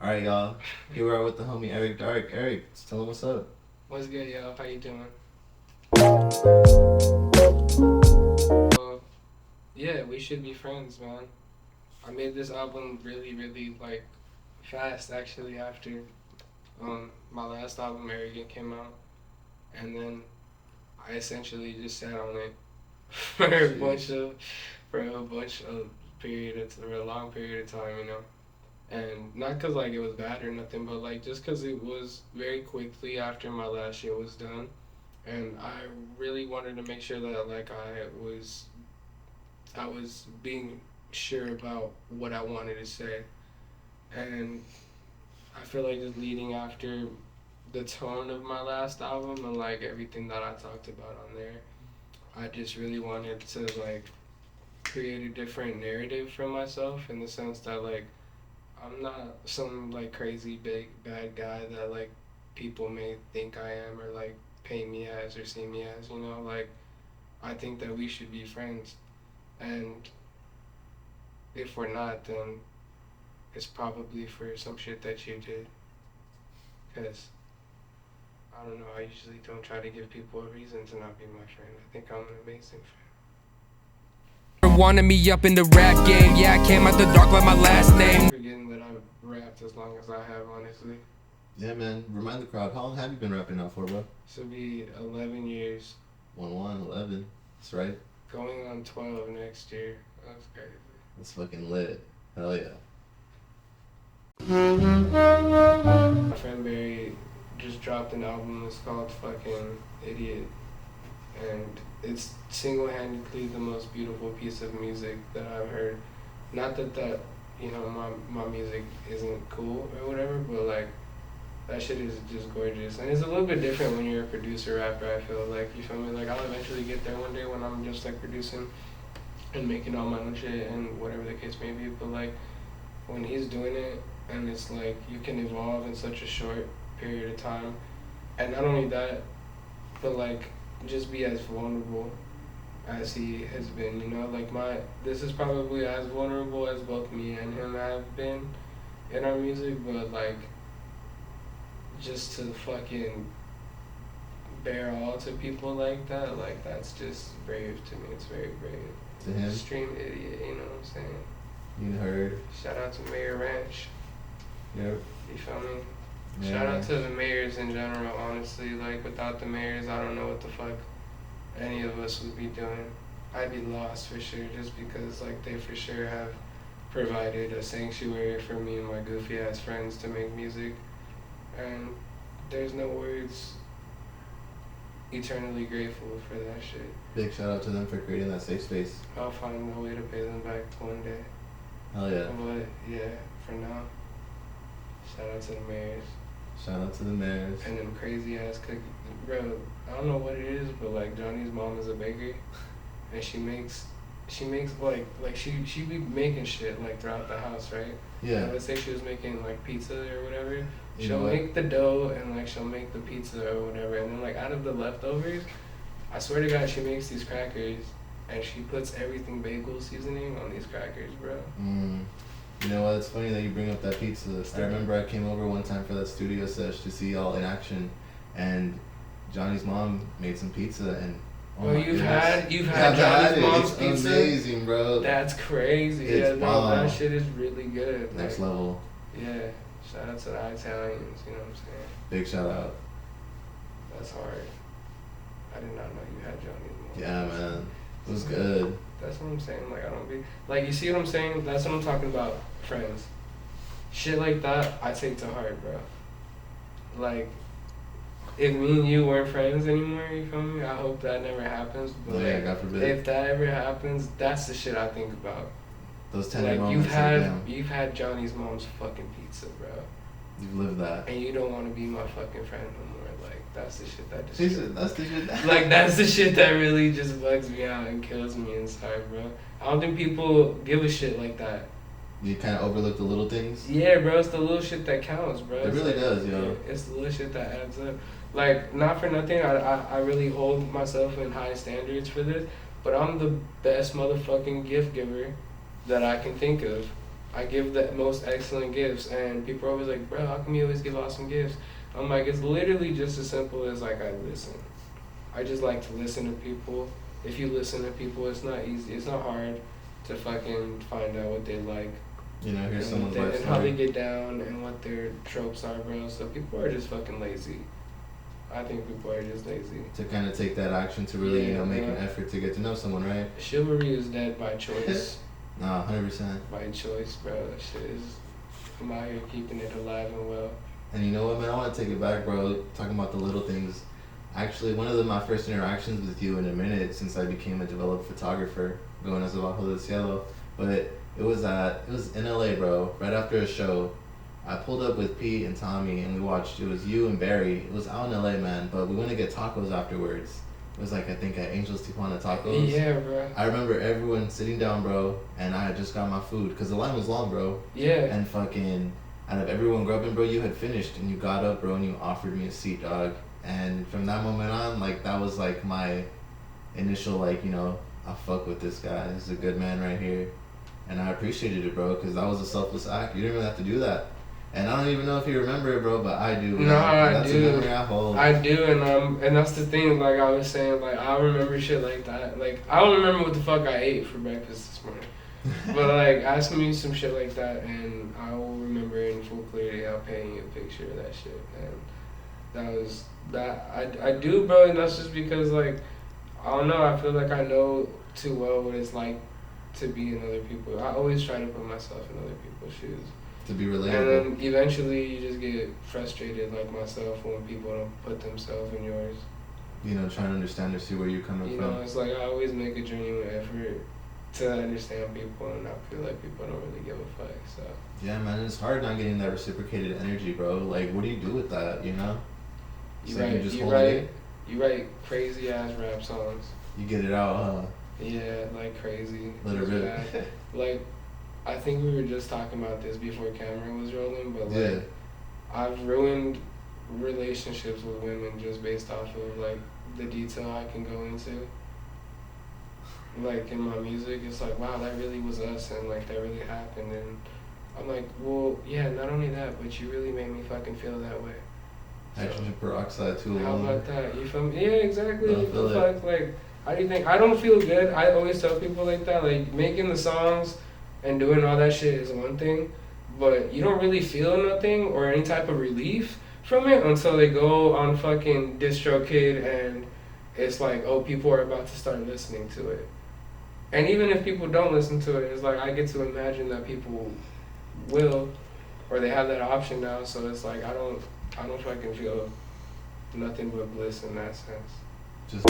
All right, y'all. Here we are with the homie Eric Dark. Eric, just tell him what's up. What's good, y'all? How you doing? Yeah, we should be friends, man. I made this album really, really like fast actually after my last album Arrogant came out, and then I essentially just sat on it for a for a long period of time, and not because like it was bad or nothing, but like just because it was very quickly after my last shit was done, and I really wanted to make sure that like I was being sure about what I wanted to say, and I feel like just leading after the tone of my last album and like everything that I talked about on there, I just really wanted to like create a different narrative for myself in the sense that like I'm not some like crazy big bad guy that like people may think I am or like paint me as or see me as, like I think that we should be friends, and if we're not, then it's probably for some shit that you did, because I don't know, I usually don't try to give people a reason to not be my friend. I think I'm an amazing friend. Wanted me up in the rap game, yeah, I came out the dark like my last name. Forgetting that I've rapped as long as I have, honestly. Yeah, man. Remind the crowd, how long have you been rapping now for, bro? This will be 11 years. 11. That's right. Going on 12 next year. That's crazy. That's fucking lit. Hell yeah. My friend Barry just dropped an album. It's called fucking Idiot, and it's single-handedly the most beautiful piece of music that I've heard. Not that my music isn't cool or whatever, but like that shit is just gorgeous, and it's a little bit different when you're a producer rapper. I feel like, you feel me, like I'll eventually get there one day when I'm just like producing and making all my own shit and whatever the case may be, but like when he's doing it and it's like you can evolve in such a short period of time, and not only that, but like just be as vulnerable as he has been, like this is probably as vulnerable as both me and him have been in our music, but like just to fucking bare all to people like that, like that's just brave to me. It's very brave. To him? Extreme idiot, you know what I'm saying? You heard. Shout out to Mayor Ranch. Yep. You feel me? Yeah. Shout out to the mayors in general, honestly. Like, without the mayors, I don't know what the fuck any of us would be doing. I'd be lost for sure, just because, like, they for sure have provided a sanctuary for me and my goofy ass friends to make music. And there's no words. Eternally grateful for that shit. Big shout out to them for creating that safe space. I'll find a way to pay them back one day. Hell yeah. But yeah, for now, shout out to the mayors. Shout out to the mayors. And them crazy ass cookies. Bro, I don't know what it is, but like Johnny's mom is a baker, and she makes like she be making shit like throughout the house, right? Yeah. Let's say she was making like pizza or whatever. You She'll know what? make the dough and like she'll make the pizza or whatever, and then like out of the leftovers, I swear to God, she makes these crackers and she puts everything bagel seasoning on these crackers, bro. You know what? It's funny that you bring up that pizza. I remember I came over one time for that studio sesh to see y'all in action, and Johnny's mom made some pizza, and Oh, you've had I've Johnny's it. mom's It's pizza? amazing, bro. That's crazy. It's Yeah, no, bomb. that shit is really good. Next like, level. Yeah, shout out to the Italians, you know what I'm saying? Big shout out. That's hard. I did not know you had Johnny's mom. Yeah, man. It was good. That's what I'm saying. Like, I don't be like, you see what I'm saying? That's what I'm talking about. Friends, shit like that, I take to heart, bro. Like, if me and you weren't friends anymore, you feel me? I hope that never happens. But Yeah, like, God forbid. if that ever happens, that's the shit I think about. Those tender Like, moments. damn, you've had Johnny's mom's fucking pizza, bro, you've lived that. and you don't want to be my fucking friend no more. Like, that's the shit that She just said, that's the shit. like, that's the shit that really just bugs me out and kills me inside, bro. I don't think people give a shit like that. You kind of overlook the little things. Yeah, bro, it's the little shit that counts, bro. It It's really like, does, yo. yeah, it's the little shit that adds up. Like, not for nothing, I really hold myself in high standards for this, but I'm the best motherfucking gift giver that I can think of. I give the most excellent gifts, and people are always like, bro, how come you always give awesome gifts? I'm like, it's literally just as simple as like I listen. I just like to listen to people. If you listen to people, it's not easy. It's not hard to fucking find out what they like. You know, here's someone's and, life and how they story. get down and what their tropes are, bro. So people are just fucking lazy. I think people are just lazy. To kind of take that action to really, you Yeah, know, make an bro. effort to get to know someone, right? Chivalry is dead by choice. Nah, 100%. By choice, bro. That shit is. I'm out here keeping it alive and well. And you know what, man? I want to take it back, bro. Talking about the little things. Actually, one of my first interactions with you in a minute since I became a developed photographer, going as Abajo del Cielo. But it was in LA, bro. Right after a show, I pulled up with Pete and Tommy, and we watched. It was you and Barry. It was out in LA, man. But we went to get tacos afterwards. It was like, I think at Angel's Tijuana Tacos. Yeah, bro. I remember everyone sitting down, bro, and I had just got my food because the line was long, bro. Yeah. And fucking, out of everyone grubbing, bro, you had finished and you got up, bro, and you offered me a seat, dog. And from that moment on, like, that was like my initial, like, you know, I fuck with this guy. This is a good man right here. And I appreciated it, bro, because that was a selfless act. You didn't even have to do that. And I don't even know if you remember it, bro, but I do. No, I That's do. a memory I hold. I do, and that's the thing. Like I was saying, like I remember shit like that. Like I don't remember what the fuck I ate for breakfast this morning, but like ask me some shit like that, and I will remember in full clarity. I'll paint you a picture of that shit, and that was that. I do, bro, and that's just because like I don't know. I feel like I know too well what it's like to be in other people. I always try to put myself in other people's shoes. To be And relatable. then eventually you just get frustrated like myself when people don't put themselves in yours. You know, trying to understand or see where you're coming You from. know, it's like I always make a genuine effort to understand people and I feel like people don't really give a fuck, so. Yeah, man, it's hard not getting that reciprocated energy, bro. Like, what do you do with that, you know? You So write, just you hold it write, you write crazy ass rap songs. in? You get it out, huh? Yeah, like crazy. Let it It's rip. bad. Like, I think we were just talking about this before camera was rolling, but like, Yeah. I've ruined relationships with women just based off of like the detail I can go into. Like in my music, it's like, wow, that really was us, and like that really happened, and I'm like, well, yeah, not only that, but you really made me fucking feel that way. Hydrogen peroxide too How long. about that? You feel me? Yeah, exactly. Don't feel The it. fuck, like, how do you think? I don't feel good. I always tell people like that, like making the songs and doing all that shit is one thing, but you don't really feel nothing or any type of relief from it until they go on fucking DistroKid and it's like, oh, people are about to start listening to it. And even if people don't listen to it, it's like I get to imagine that people will, or they have that option now. So it's like I don't fucking feel nothing but bliss in that sense. Just